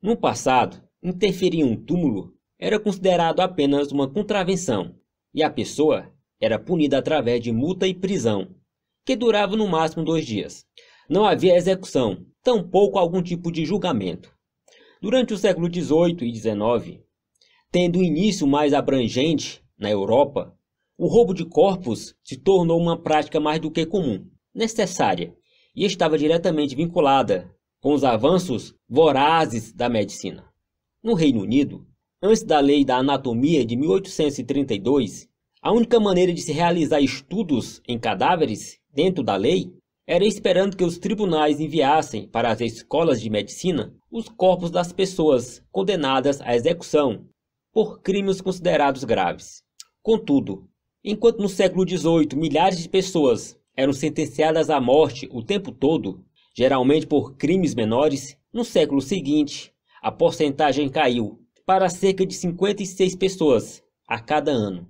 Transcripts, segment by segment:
No passado, interferir em um túmulo era considerado apenas uma contravenção, e a pessoa era punida através de multa e prisão, que durava no máximo 2 dias. Não havia execução, tampouco algum tipo de julgamento. Durante o século XVIII e XIX, tendo início mais abrangente na Europa, o roubo de corpos se tornou uma prática mais do que comum, necessária, e estava diretamente vinculada com os avanços vorazes da medicina. No Reino Unido, antes da Lei da Anatomia de 1832, a única maneira de se realizar estudos em cadáveres dentro da lei era esperando que os tribunais enviassem para as escolas de medicina os corpos das pessoas condenadas à execução por crimes considerados graves. Contudo, enquanto no século XVIII milhares de pessoas eram sentenciadas à morte o tempo todo, geralmente por crimes menores, no século seguinte a porcentagem caiu para cerca de 56 pessoas a cada ano.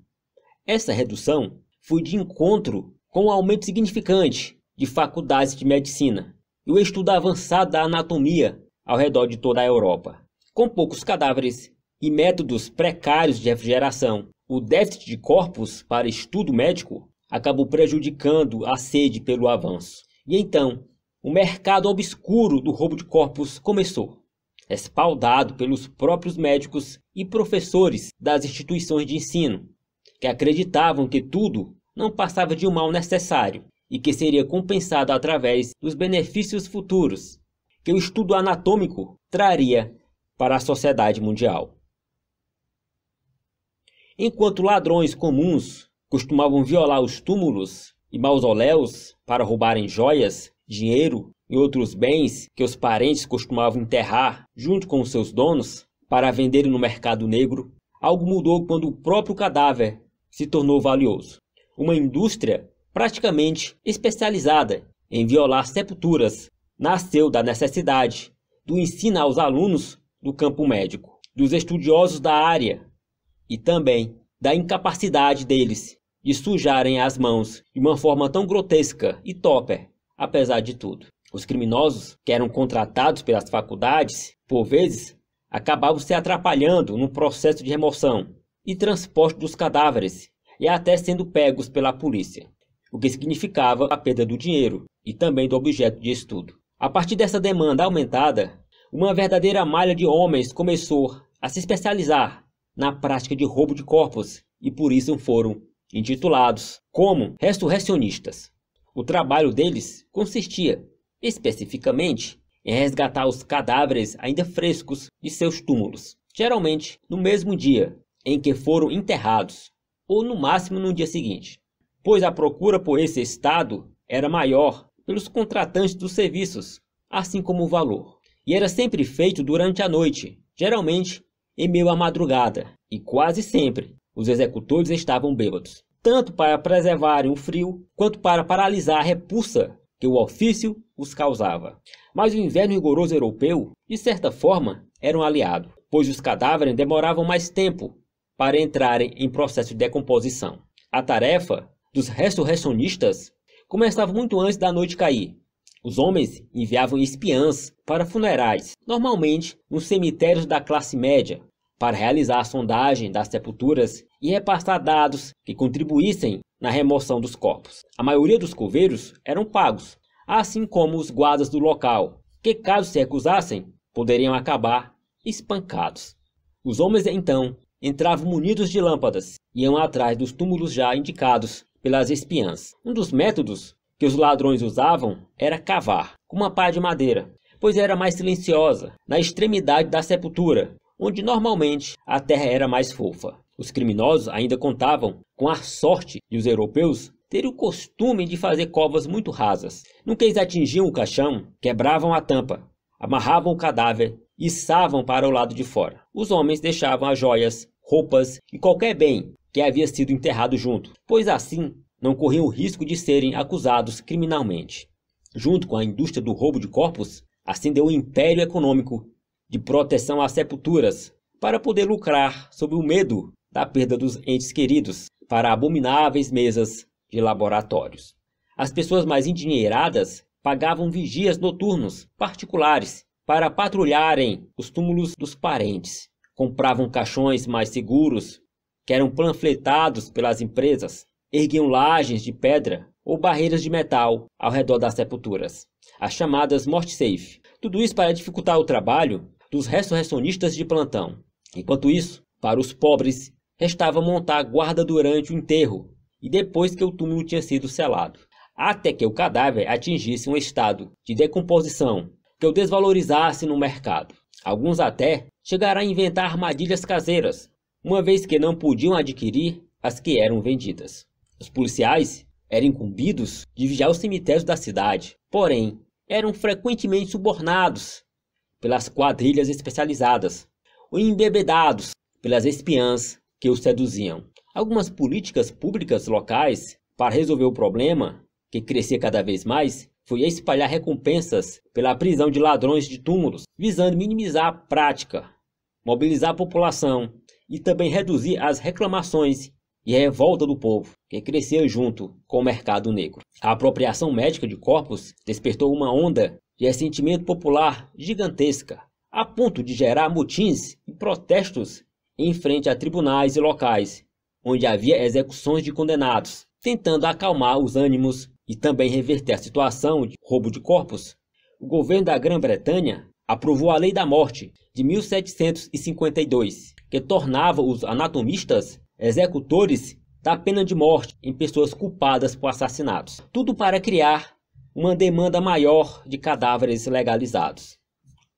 Essa redução foi de encontro com um aumento significante de faculdades de medicina e o estudo avançado da anatomia ao redor de toda a Europa. Com poucos cadáveres e métodos precários de refrigeração, o déficit de corpos para estudo médico acabou prejudicando a sede pelo avanço. E então, o mercado obscuro do roubo de corpos começou, respaldado pelos próprios médicos e professores das instituições de ensino, que acreditavam que tudo não passava de um mal necessário e que seria compensado através dos benefícios futuros que o estudo anatômico traria para a sociedade mundial. Enquanto ladrões comuns costumavam violar os túmulos e mausoléus para roubarem joias, dinheiro e outros bens que os parentes costumavam enterrar junto com os seus donos para venderem no mercado negro, algo mudou quando o próprio cadáver se tornou valioso. Uma indústria praticamente especializada em violar sepulturas nasceu da necessidade do ensino aos alunos do campo médico, dos estudiosos da área e também da incapacidade deles de sujarem as mãos de uma forma tão grotesca e torpe, apesar de tudo. Os criminosos, que eram contratados pelas faculdades, por vezes, acabavam se atrapalhando no processo de remoção e transporte dos cadáveres e até sendo pegos pela polícia, o que significava a perda do dinheiro e também do objeto de estudo. A partir dessa demanda aumentada, uma verdadeira malha de homens começou a se especializar na prática de roubo de corpos e por isso foram intitulados como ressurrecionistas. O trabalho deles consistia, especificamente, em resgatar os cadáveres ainda frescos de seus túmulos, geralmente no mesmo dia em que foram enterrados, ou no máximo no dia seguinte, pois a procura por esse estado era maior pelos contratantes dos serviços, assim como o valor. E era sempre feito durante a noite, geralmente em meio à madrugada, e quase sempre os executores estavam bêbados, tanto para preservarem o frio, quanto para paralisar a repulsa que o ofício os causava. Mas o inverno rigoroso europeu, de certa forma, era um aliado, pois os cadáveres demoravam mais tempo para entrarem em processo de decomposição. A tarefa dos ressurrecionistas começava muito antes da noite cair. Os homens enviavam espiãs para funerais, normalmente nos cemitérios da classe média, para realizar a sondagem das sepulturas e repassar dados que contribuíssem na remoção dos corpos. A maioria dos coveiros eram pagos, assim como os guardas do local, que caso se recusassem, poderiam acabar espancados. Os homens então entravam munidos de lâmpadas e iam atrás dos túmulos já indicados pelas espiãs. Um dos métodos que os ladrões usavam era cavar com uma pá de madeira, pois era mais silenciosa, na extremidade da sepultura, onde normalmente a terra era mais fofa. Os criminosos ainda contavam com a sorte de os europeus terem o costume de fazer covas muito rasas. No que eles atingiam o caixão, quebravam a tampa, amarravam o cadáver e içavam para o lado de fora. Os homens deixavam as joias, roupas e qualquer bem que havia sido enterrado junto, pois assim não corriam o risco de serem acusados criminalmente. Junto com a indústria do roubo de corpos, ascendeu o império econômico de proteção às sepulturas, para poder lucrar sob o medo da perda dos entes queridos para abomináveis mesas de laboratórios. As pessoas mais endinheiradas pagavam vigias noturnos particulares para patrulharem os túmulos dos parentes. Compravam caixões mais seguros, que eram panfletados pelas empresas. Erguiam lajes de pedra ou barreiras de metal ao redor das sepulturas, as chamadas morte-safe. Tudo isso para dificultar o trabalho dos ressurrecionistas de plantão. Enquanto isso, para os pobres, restava montar guarda durante o enterro e depois que o túmulo tinha sido selado, até que o cadáver atingisse um estado de decomposição que o desvalorizasse no mercado. Alguns até chegaram a inventar armadilhas caseiras, uma vez que não podiam adquirir as que eram vendidas. Os policiais eram incumbidos de vigiar os cemitérios da cidade, porém, eram frequentemente subornados pelas quadrilhas especializadas ou embebedados pelas espiãs que os seduziam. Algumas políticas públicas locais para resolver o problema, que crescia cada vez mais, foi espalhar recompensas pela prisão de ladrões de túmulos, visando minimizar a prática, mobilizar a população e também reduzir as reclamações e a revolta do povo, que crescia junto com o mercado negro. A apropriação médica de corpos despertou uma onda de ressentimento popular gigantesca, a ponto de gerar motins e protestos em frente a tribunais e locais, onde havia execuções de condenados. Tentando acalmar os ânimos e também reverter a situação de roubo de corpos, o governo da Grã-Bretanha aprovou a Lei da Morte de 1752, que tornava os anatomistas executores da pena de morte em pessoas culpadas por assassinatos. Tudo para criar uma demanda maior de cadáveres legalizados.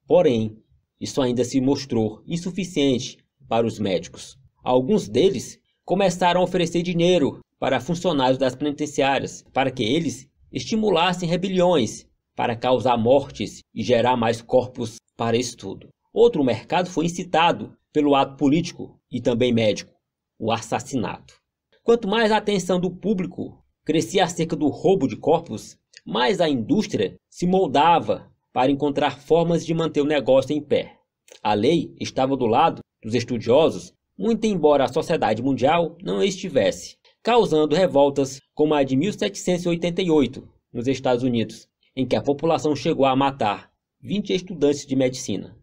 Porém, isso ainda se mostrou insuficiente para os médicos. Alguns deles começaram a oferecer dinheiro para funcionários das penitenciárias, para que eles estimulassem rebeliões, para causar mortes e gerar mais corpos para estudo. Outro mercado foi incitado pelo ato político e também médico, o assassinato. Quanto mais a atenção do público crescia acerca do roubo de corpos, mais a indústria se moldava para encontrar formas de manter o negócio em pé. A lei estava do lado dos estudiosos, muito embora a sociedade mundial não estivesse, causando revoltas como a de 1788 nos Estados Unidos, em que a população chegou a matar 20 estudantes de medicina.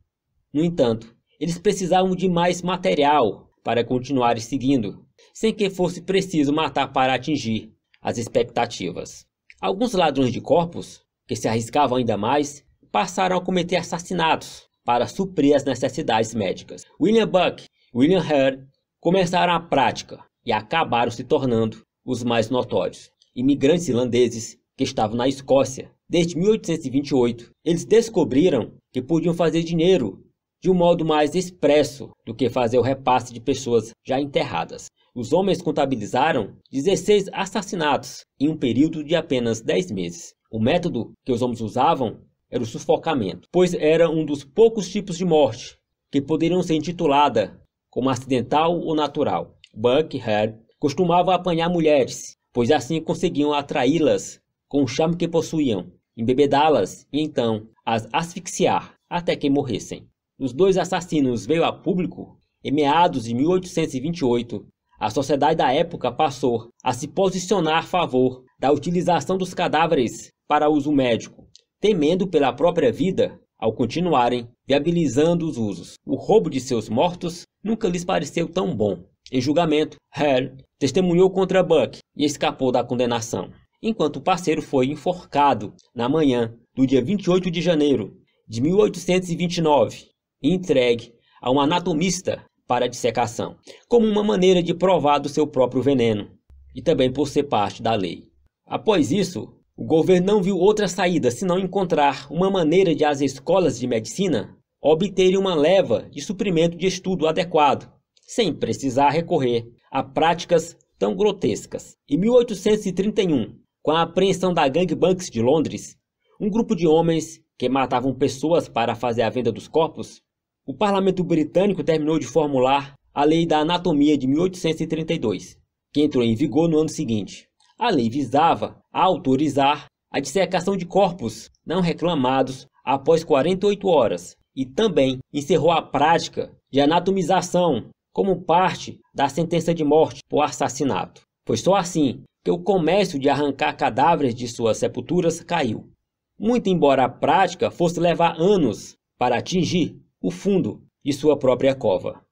No entanto, eles precisavam de mais material para continuarem seguindo, sem que fosse preciso matar para atingir as expectativas. Alguns ladrões de corpos, que se arriscavam ainda mais, passaram a cometer assassinatos para suprir as necessidades médicas. William Buck e William Hare começaram a prática e acabaram se tornando os mais notórios. Imigrantes irlandeses que estavam na Escócia desde 1828, eles descobriram que podiam fazer dinheiro de um modo mais expresso do que fazer o repasse de pessoas já enterradas. Os homens contabilizaram 16 assassinatos em um período de apenas 10 meses. O método que os homens usavam era o sufocamento, pois era um dos poucos tipos de morte que poderiam ser intitulada como acidental ou natural. Buck e Hare costumavam apanhar mulheres, pois assim conseguiam atraí-las com o charme que possuíam, embebedá-las e então as asfixiar até que morressem. Os dois assassinos veio a público em meados de 1828. A sociedade da época passou a se posicionar a favor da utilização dos cadáveres para uso médico, temendo pela própria vida ao continuarem viabilizando os usos. O roubo de seus mortos nunca lhes pareceu tão bom. Em julgamento, Hare testemunhou contra Buck e escapou da condenação, enquanto o parceiro foi enforcado na manhã do dia 28 de janeiro de 1829 e entregue a um anatomista para dissecação, como uma maneira de provar do seu próprio veneno e também por ser parte da lei. Após isso, o governo não viu outra saída senão encontrar uma maneira de as escolas de medicina obterem uma leva de suprimento de estudo adequado, sem precisar recorrer a práticas tão grotescas. Em 1831, com a apreensão da gangue Banks de Londres, um grupo de homens que matavam pessoas para fazer a venda dos corpos, o parlamento britânico terminou de formular a Lei da Anatomia de 1832, que entrou em vigor no ano seguinte. A lei visava autorizar a dissecação de corpos não reclamados após 48 horas e também encerrou a prática de anatomização como parte da sentença de morte por assassinato. Foi só assim que o comércio de arrancar cadáveres de suas sepulturas caiu. Muito embora a prática fosse levar anos para atingir o fundo de sua própria cova.